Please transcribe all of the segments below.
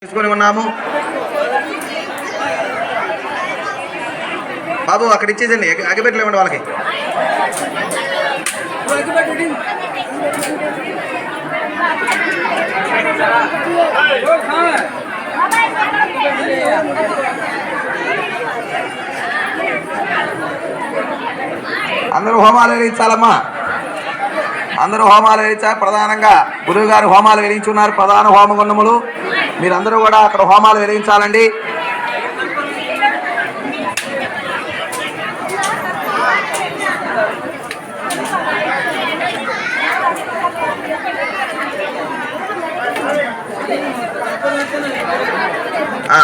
తీసుకొని ఉన్నాము. బాబు అక్కడ ఇచ్చేసండి, అగ్గిపెట్టలు ఇవ్వండి వాళ్ళకి. అందరూ హోమాలు వెలిగించాలమ్మా, అందరూ హోమాలు వెలిగించాలి. ప్రధానంగా గురువు గారు హోమాలు వెలిగించున్నారు, ప్రధాన హోమగుండములు. మీరందరూ కూడా అక్కడ హోమాలు వెలిగించాలండి.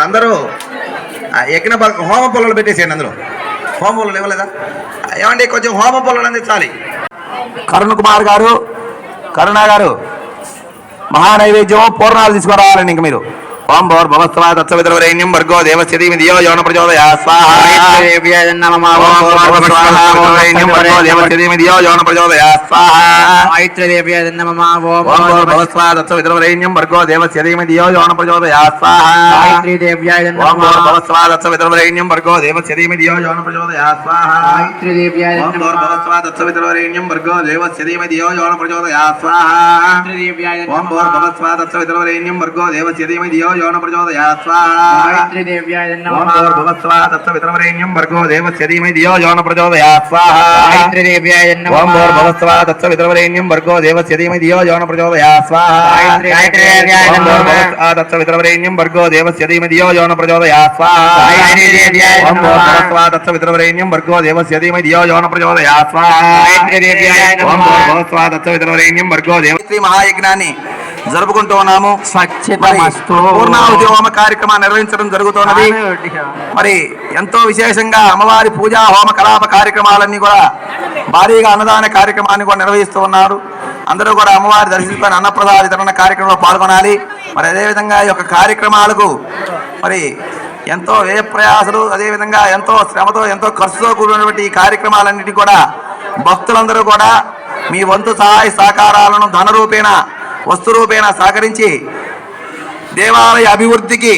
అందరూ ఎక్కిన హోమ పొలాలు పెట్టేసేయండి. అందరూ హోమ పొలాలు ఇవ్వలేదా? ఏమండి కొంచెం హోమ పొలాలు అందించాలి. కరుణ్ కుమార్ గారు, కరుణ గారు మహానైవేద్యం పూర్ణాలు తీసుకురావాలండి. ఇంక మీరు ఓం భోర్భవస్వాదత్సవితుర్వరేణ్యం భర్గో దేవస్య ధీమహి ధియో యో న ప్రచోదయాత్ స్వాహా. భవస్వాదత్సవితుర్వరేణ్యం భర్గో దేవస్య ధీమహి ధియో యో న ప్రచోదయాత్ స్వాహా. భవస్వాదత్సవితుర్వరేణ్యం భర్గో దేవస్య ధీమహి ధియో యో న ప్రచోదయాత్ స్వాహా. భవస్వాదత్సవితుర్వరేణ్యం భర్గో దేవస్య ధీమహి ధియో యో న ప్రచోదయాత్ స్వాహా. భవస్వాదత్సవితుర్వరేణ్యం భర్గో దేవస్య ధీమహి ధియో యో న ప్రచోదయాత్ స్వాహా. భవస్వాదత్సవితుర్వరేణ్యం భర్గో దేవస్య ధీమహి ధియో యో న ప్రచోదయాత్ స్వాహా. భవస్వాదత్సవితుర్వరేణ్యం భర్గో దేవస్య ధీమహి ధియో యో న ప్రచోదయాత్ స్వాహా. భవస్వాదత్సవితుర్వరేణ్యం భర్గో దేవస్య ధీమహి ధియో యో న ప్రచోదయాత్ స్వాహా. భవస్వాదత్సవితుర్వరేణ్యం భర్గో దేవస్య ధీమహి ధియో యో న ప్రచోదయాత్ స్వాహా. భవస్వాదత్సవితుర్వరేణ్యం భర్గో దేవస్య మహాయజ్ఞాన్ని జరుపుకుంటూ ఉన్నాము. పూర్ణాహుతి హోమ కార్యక్రమాన్ని నిర్వహించడం జరుగుతున్నది. మరి ఎంతో విశేషంగా అమ్మవారి పూజా హోమ కలాప కార్యక్రమాలన్నీ కూడా భారీగా అన్నదాన కార్యక్రమాన్ని కూడా నిర్వహిస్తూ ఉన్నారు. అందరూ కూడా అమ్మవారి దర్శించుకొని అన్నప్రసాద వితరణ కార్యక్రమంలో పాల్గొనాలి. మరి అదేవిధంగా ఈ యొక్క కార్యక్రమాలకు మరి ఎంతో వ్యయ ప్రయాసలు, అదేవిధంగా ఎంతో శ్రమతో ఎంతో ఖర్చుతో కూడినటువంటి ఈ కార్యక్రమాలన్నిటి కూడా భక్తులందరూ కూడా మీ వంతు సహాయ సహకారాలను ధనరూపేణ వస్తురూపేణ సహకరించి దేవాలయ అభివృద్ధికి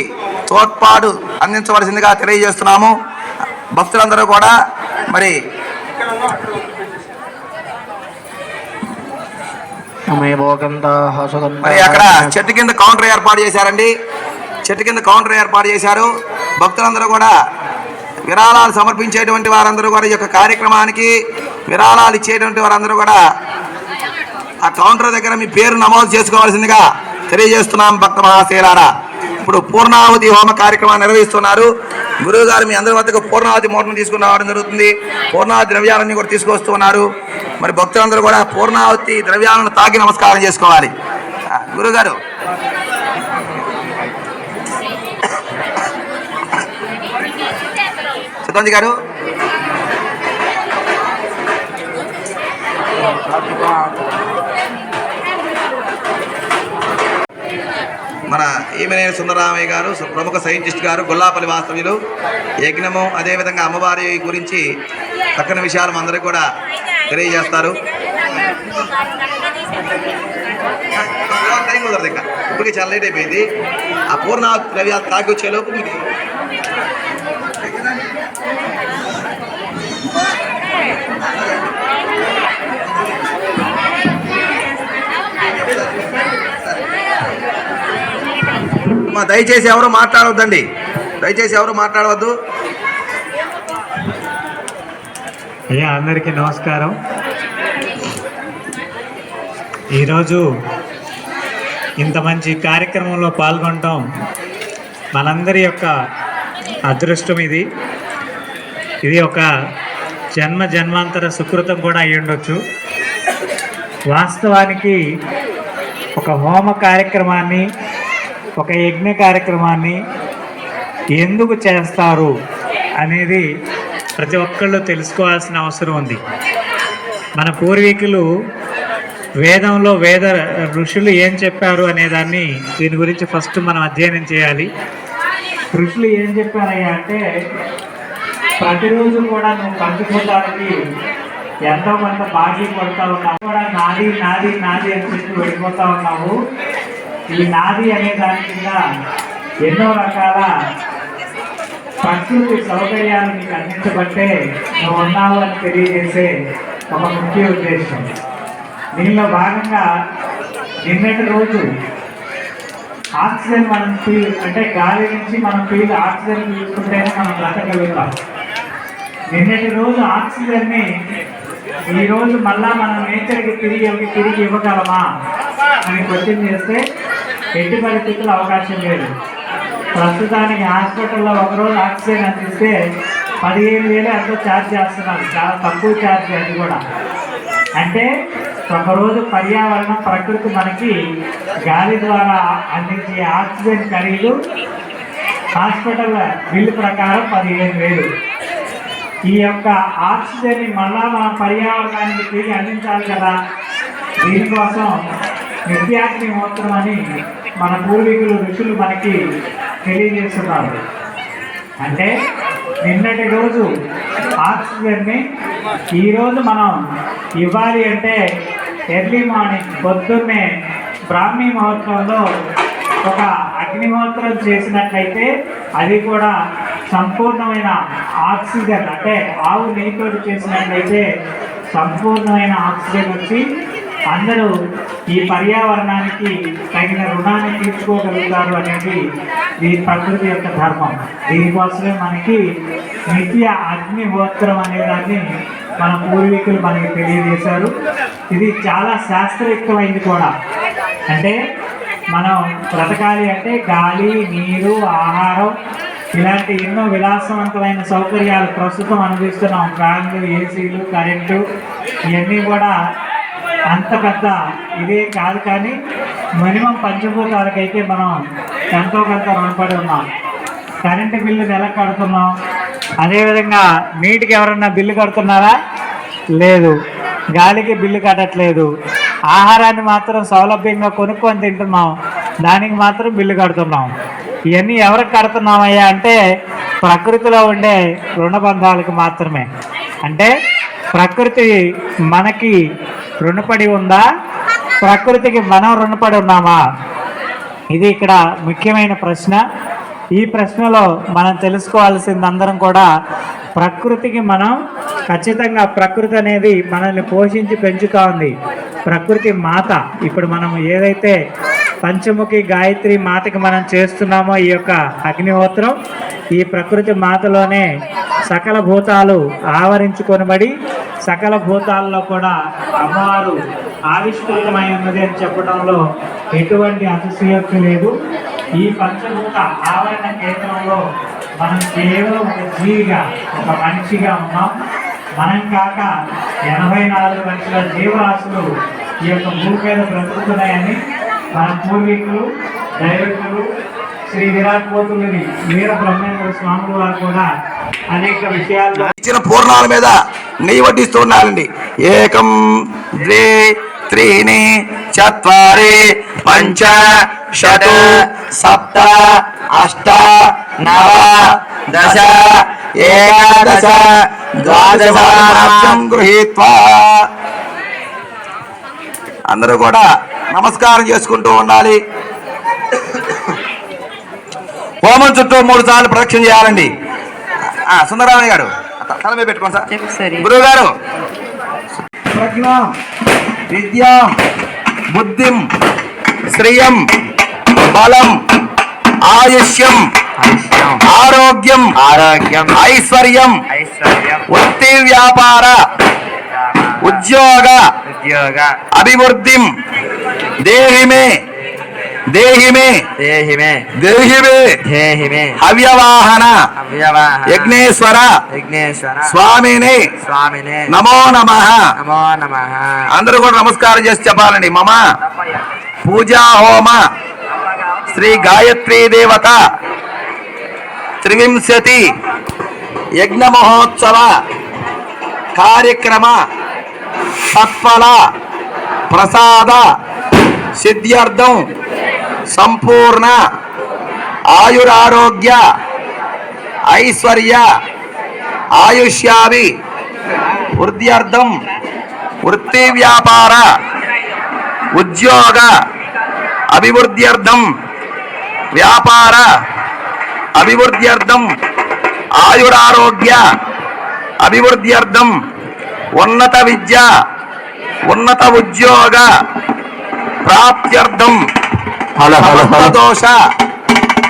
తోడ్పాటు అందించవలసిందిగా తెలియజేస్తున్నాము. భక్తులందరూ కూడా మరి అక్కడ చెట్టు కింద కౌంటర్ ఏర్పాటు చేశారండి. చెట్టు కింద కౌంటర్ ఏర్పాటు చేశారు. భక్తులందరూ కూడా విరాళాలు సమర్పించేటువంటి వారందరూ కూడా ఈ యొక్క కార్యక్రమానికి విరాళాలు ఇచ్చేటువంటి వారందరూ కూడా ఆ కౌంటర్ దగ్గర మీ పేరు నమోదు చేసుకోవాల్సిందిగా తెలియజేస్తున్నాం. భక్త మహాశైలారా, ఇప్పుడు పూర్ణాహుతి హోమ కార్యక్రమాన్ని నిర్వహిస్తున్నారు. గురువు గారు మీ అందరి వద్దకు పూర్ణాహుతి మూటను తీసుకుని రావడం జరుగుతుంది. పూర్ణాహుతి ద్రవ్యాలన్నీ కూడా తీసుకొస్తూ ఉన్నారు. మరి భక్తులందరూ కూడా పూర్ణాహుతి ద్రవ్యాలను తాకి నమస్కారం చేసుకోవాలి. గురుగారు సిద్ధాంతి గారు మన ఈమెనేని సుందరరామయ్య గారు ప్రముఖ సైంటిస్ట్ గారు, గొల్లాపల్లి వాస్తవ్యులు. యజ్ఞము అదేవిధంగా అమ్మవారి గురించి చక్కని విషయాలు అందరికీ కూడా తెలియజేస్తారు. టైం కుదరదు, ఇంకా ఇప్పటికీ చాలా లేట్ అయిపోయింది. ఆ పూర్ణ ద్రవ్యాలు తాగి వచ్చేలోపు మీకు దయచేసి ఎవరు మాట్లాడవద్దండి, దయచేసి ఎవరు మాట్లాడవద్దు. అయ్యా అందరికీ నమస్కారం. ఈరోజు ఇంత మంచి కార్యక్రమంలో పాల్గొనటం మనందరి యొక్క అదృష్టం. ఇది ఒక జన్మాంతర సుకృతం కూడా అయి ఉండొచ్చు. వాస్తవానికి ఒక హోమ కార్యక్రమాన్ని, ఒక యజ్ఞ కార్యక్రమాన్ని ఎందుకు చేస్తారు అనేది ప్రతి ఒక్కళ్ళు తెలుసుకోవాల్సిన అవసరం ఉంది. మన పూర్వీకులు వేదంలో వేద ఋషులు ఏం చెప్పారు అనేదాన్ని దీని గురించి ఫస్ట్ మనం అధ్యయనం చేయాలి. ఋషులు ఏం చెప్పారయ్యా అంటే, ప్రతిరోజు కూడా నువ్వు పంచుకోవడానికి ఎంతో కొంత బాకీ పడుతూ ఉన్నావు, కూడా నాది నాది నాది అని చెప్పి వెళ్ళిపోతూ ఉన్నావు. ఈ నాది అనే దాని కింద ఎన్నో రకాల ప్రకృతి సౌకర్యాలు మీకు అందించబట్టే నువ్వు ఉన్నావు అని తెలియజేసే ఒక ముఖ్య ఉద్దేశం. దీనిలో భాగంగా నిన్నటి రోజు ఆక్సిజన్ మనం అంటే గాలి నుంచి మనం ఆక్సిజన్ తీసుకుంటేనే మనం బ్రతకగలుగుతాం. నిన్నటి రోజు ఆక్సిజన్ని ఈరోజు మళ్ళా మనం నేచర్కి తిరిగి ఇవ్వగలమా అని క్వశ్చన్ చేస్తే ఎట్టి పరిస్థితుల్లో అవకాశం లేదు. ప్రస్తుతానికి హాస్పిటల్లో ఒకరోజు ఆక్సిజన్ అందిస్తే 15,000 ఎంతో ఛార్జ్ చేస్తున్నారు. చాలా తక్కువ ఛార్జ్ అది కూడా. అంటే ఒకరోజు పర్యావరణం ప్రకృతి మనకి గాలి ద్వారా అందించే ఆక్సిజన్ ఖరీదు హాస్పిటల్ బిల్లు ప్రకారం 15,000. ఈ యొక్క ఆక్సిజన్ని మళ్ళా మన పర్యావరణానికి తిరిగి అందించాలి కదా. దీనికోసం నిత్యాగ్నిహోత్రం అని మన పూర్వీకులు ఋషులు మనకి తెలియజేస్తున్నారు. అంటే నిన్నటి రోజు ఆక్సిజన్ని ఈరోజు మనం ఇవ్వాలి అంటే ఎర్లీ మార్నింగ్ పొద్దున్నే బ్రాహ్మీ ముహూర్తంలో ఒక అగ్నిహోత్రం చేసినట్లయితే అది కూడా సంపూర్ణమైన ఆక్సిజన్ అంటే ఆవు నెయ్యితో చేసినట్లయితే సంపూర్ణమైన ఆక్సిజన్ వచ్చి అందరూ ఈ పర్యావరణానికి తగిన రుణాన్ని తీర్చుకోగలుగుతారు అనేది ఈ ప్రకృతి యొక్క ధర్మం. దీనికోసమే మనకి నిత్య అగ్నిహోత్రం అనేదాన్ని మన పూర్వీకులు మనకి తెలియజేశారు. ఇది చాలా శాస్త్రయుక్తమైంది కూడా. అంటే మనం బ్రతకాలి అంటే గాలి, నీరు, ఆహారం ఇలాంటి ఎన్నో విలాసవంతమైన సౌకర్యాలు ప్రస్తుతం అనుభవిస్తున్నాం. ఫ్యాన్లు, ఏసీలు, కరెంటు ఇవన్నీ కూడా అంత పెద్ద ఇదే కాదు. కానీ మినిమం పంచభూతాలకైతే మనం ఎంతో కొంత రుణపడి ఉన్నాం. కరెంటు బిల్లు నెలకు కడుతున్నాం. అదేవిధంగా నీటికి ఎవరన్నా బిల్లు కడుతున్నారా? లేదు. గాలికి బిల్లు కట్టట్లేదు. ఆహారాన్ని మాత్రం సౌలభ్యంగా కొనుక్కొని తింటున్నాం, దానికి మాత్రం బిల్లు కడుతున్నాం. ఇవన్నీ ఎవరికి కడుతున్నామయ్యా అంటే ప్రకృతిలో ఉండే రుణబంధాలకు మాత్రమే. అంటే ప్రకృతి మనకి రుణపడి ఉందా, ప్రకృతికి మనం రుణపడి ఉన్నామా? ఇది ఇక్కడ ముఖ్యమైన ప్రశ్న. ఈ ప్రశ్నలో మనం తెలుసుకోవాల్సింది అందరం కూడా ప్రకృతికి మనం ఖచ్చితంగా ప్రకృతి అనేది మనల్ని పోషించి పెంచుతూ ఉంది. ప్రకృతి మాత. ఇప్పుడు మనం ఏదైతే పంచముఖి గాయత్రి మాతకి మనం చేస్తున్నామో ఈ యొక్క అగ్నిహోత్రం, ఈ ప్రకృతి మాతలోనే సకల భూతాలు ఆవరించుకొనబడి సకల భూతాల్లో కూడా అమ్మవారు ఆవిష్కృతమై ఉన్నది అని చెప్పడంలో ఎటువంటి అతిశయోక్తి లేదు. ఈ పంచభూత ఆవరణ కేంద్రంలో మనం కేవలం ఒక జీవిగా, ఒక మనిషిగా ఉన్నాం. మనం కాక 84 లక్షల జీవరాశులు ఈ యొక్క భూమి మీద బ్రతుకుతున్నాయని మన పూర్వీకులు, దైవకులు శ్రీ విరాట్ కోతులని వీర బ్రహ్మేంద్ర స్వాములు వారు కూడా అనేక విషయాల్లో ఇచ్చిన పూర్ణాల మీద నెయ్యి వడ్డిస్తూ ఉన్నారండి. ఏకం, ద్వే, త్రీని, చత్వారి, పంచ, షట్, సప్త, అష్ట, నవ, దశ, ఏకాదశ, ద్వాదశం గృహీత్వా. అందరూ కూడా నమస్కారం చేసుకుంటూ ఉండాలి. హోమం చుట్టూ 3 సార్లు ప్రదక్షిణ చేయాలండి. సుందరరామయ్య గారు తల మీద పెట్టుకోండి సార్. గురువు గారు ప్రజ్ఞాం, విద్యాం, బుద్ధిం, శ్రియం, బలం, ఆయుష్యం, ఆరోగ్యం, ఐశ్వర్యం, వృత్తి వ్యాపార, ఉద్యోగ అభివృద్ధిం దేహిమే హవ్యవాహన యజ్ఞేశ్వర స్వామిని నమో నమః. అందరూ కూడా నమస్కారం చేసి చెప్పాలండి. మమ పూజా హోమ శ్రీ గాయత్రీ దేవత త్రివింశతి యజ్ఞ మహోత్సవ కార్యక్రమ సత్ఫల ప్రసాద సిద్ధ్యర్థం సంపూర్ణ ఆయురారోగ్య ఐశ్వర్య ఆయుష్యాభి వృద్ధ్యర్థం వృత్తి వ్యాపార ఉద్యోగ అభివృద్ధ్యర్థం వ్యాపార అభివృద్ధ్యర్థం ఆయురారోగ్య అభివృద్ధ్యర్థం ఉన్నత విద్య ఉన్నత ఉద్యోగ ప్రాప్త్యర్థం సమస్త దోష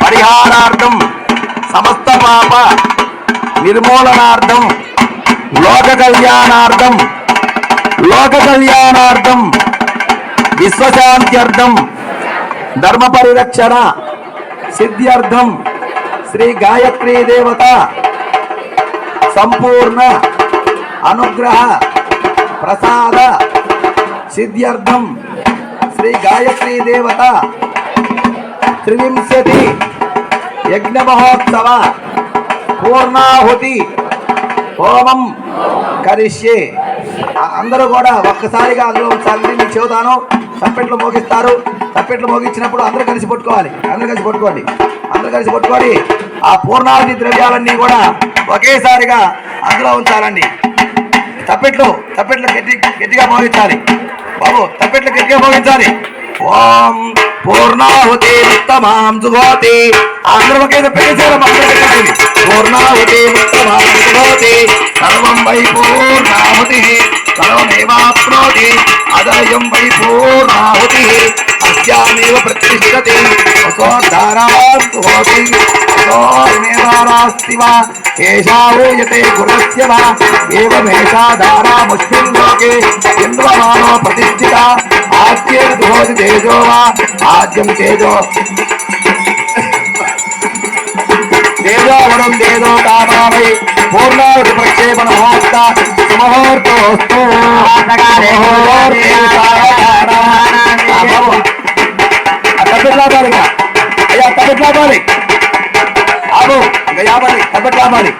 పరిహారార్థం సమస్త పాప నిర్మూలనార్థం లోక కళ్యాణార్థం విశ్వశాంత్యర్థం ధర్మ పరిరక్షణ సిద్ధ్యర్థం శ్రీ గాయత్రీ దేవత సంపూర్ణ అనుగ్రహ ప్రసాద సిద్ధ్యర్థం శ్రీ గాయత్రీ దేవత త్రివింశతి యజ్ఞ మహోత్సవ పూర్ణాహుతి హోమం కరిష్యే. అందరూ కూడా ఒక్కసారిగా అందులో ఉంచాలని మీకు చెబుతాను. తప్పెట్లు మోగిస్తారు. తప్పెట్లు మోగించినప్పుడు అందరూ కలిసి పట్టుకోవాలి. అందరూ కలిసి పట్టుకొని ఆ పూర్ణాహుతి ద్రవ్యాలన్నీ కూడా ఒకేసారిగా అందులో ఉంచాలండి. తప్పెట్లు గట్టిగా మోగించాలి బాబు. తప్పెట్లు గట్టిగా మోగించాలి. ఓం పూర్ణాహుతి ఉత్తమాం సుభోతి. అందరూ ఒకే పెట్టేసేయాలి. పూర్ణాహుతి ఉత్తమాం సుభోతి. సర్వం వై పూర్ణాహుతి సర్వమేవాప్నోతి అదయం వై పూర్ణాహుతి అస్యామేవ ప్రతిష్ఠతి వసోద్ధారాస్తు హోతి వసోర్మేధారాస్తి వా ఏషావూయతే గురస్య వా ఏవమేషా ధారాముష్మిన్ లోకే ఇంద్రమానో ప్రతిష్ఠిత ఆద్యేన దుహోతి తేజో వా ఆద్యం తేజో వరుణ్ తేజో కామావై పూర్ణాహుతి ప్రక్షేపణ మహోత్త సుమహోర్తోస్తు. తప్పెట్లాపాలిగా అయ్యా తప్పెట్లాపాలి బాబు. ఇంకా యాపాలి తప్పెట్లాపాలి.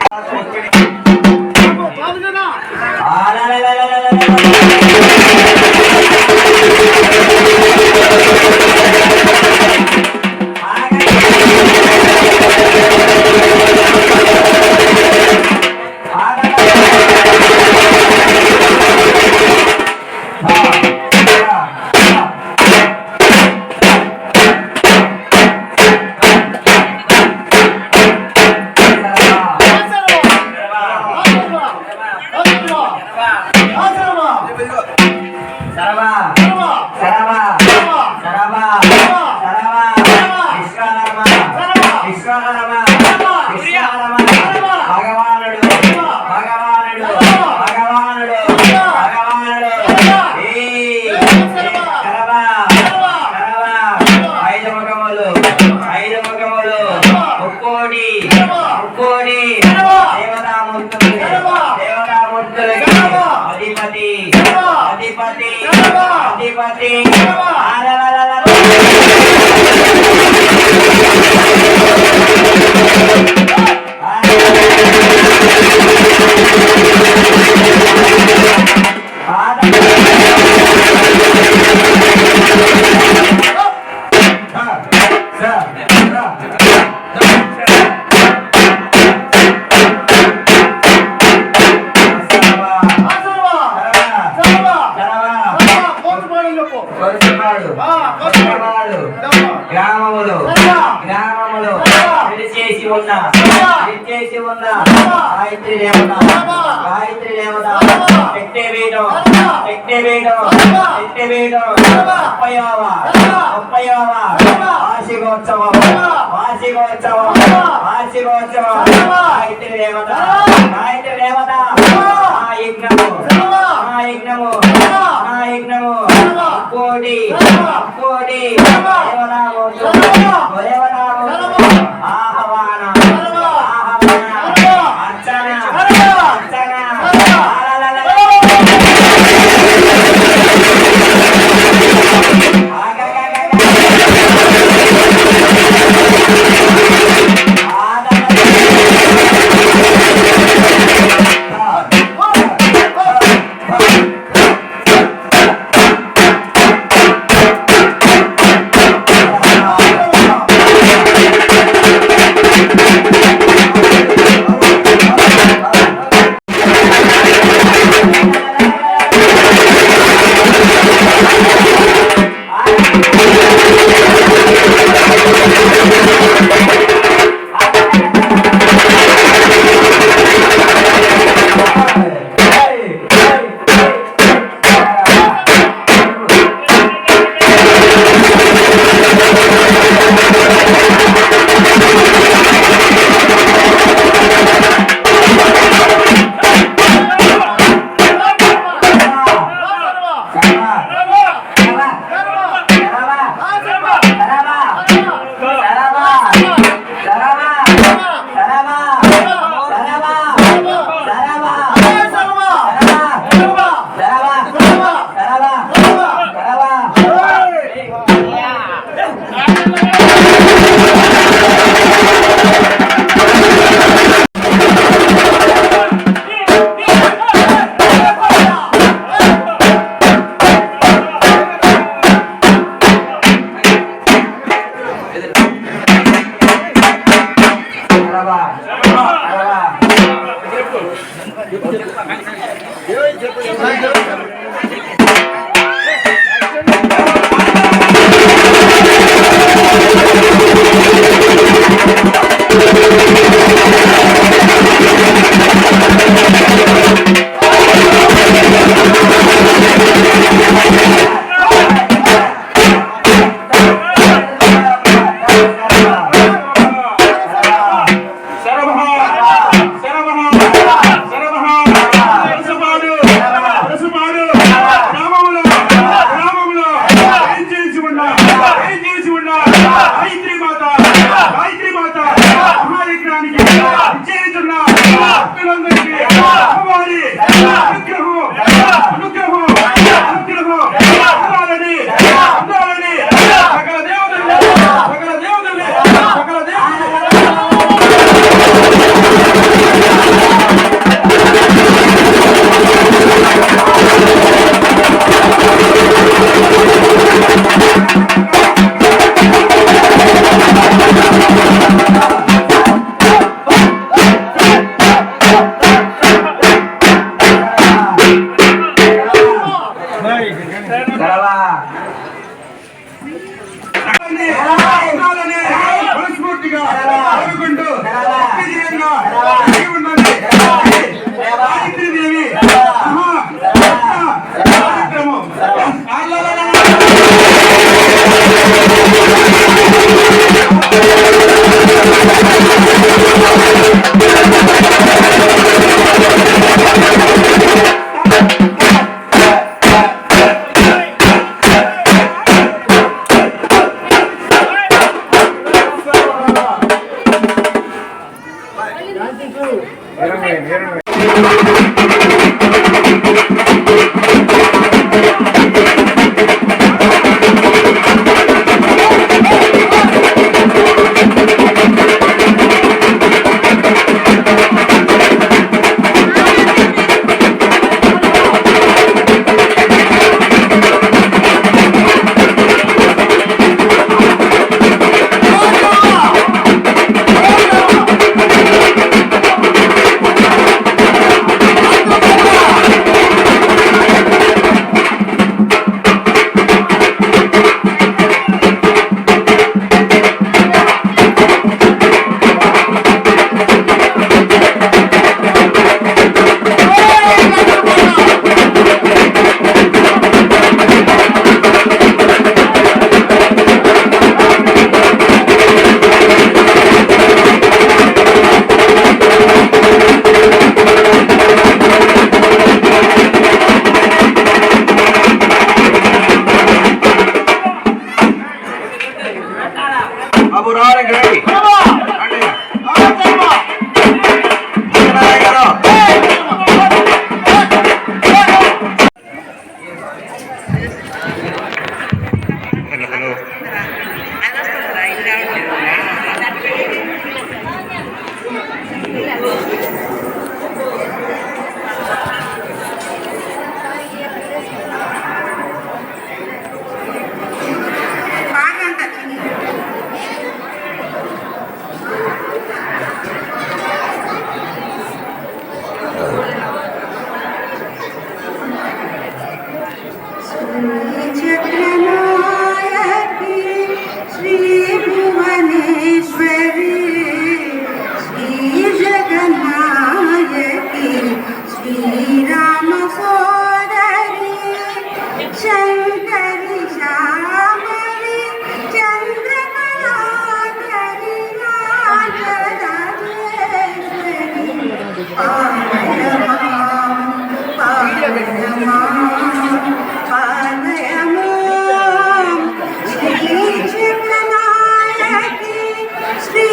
శ్రీ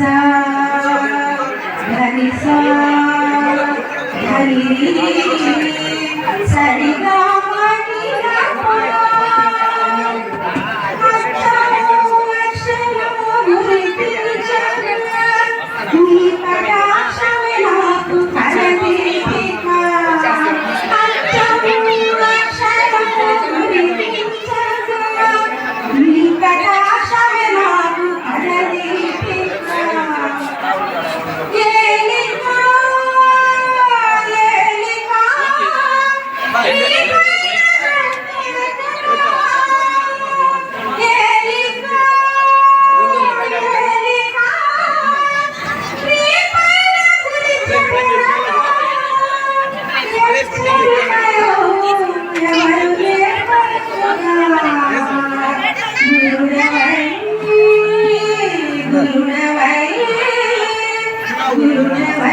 సా ధని సా ధని సరిగా గురువై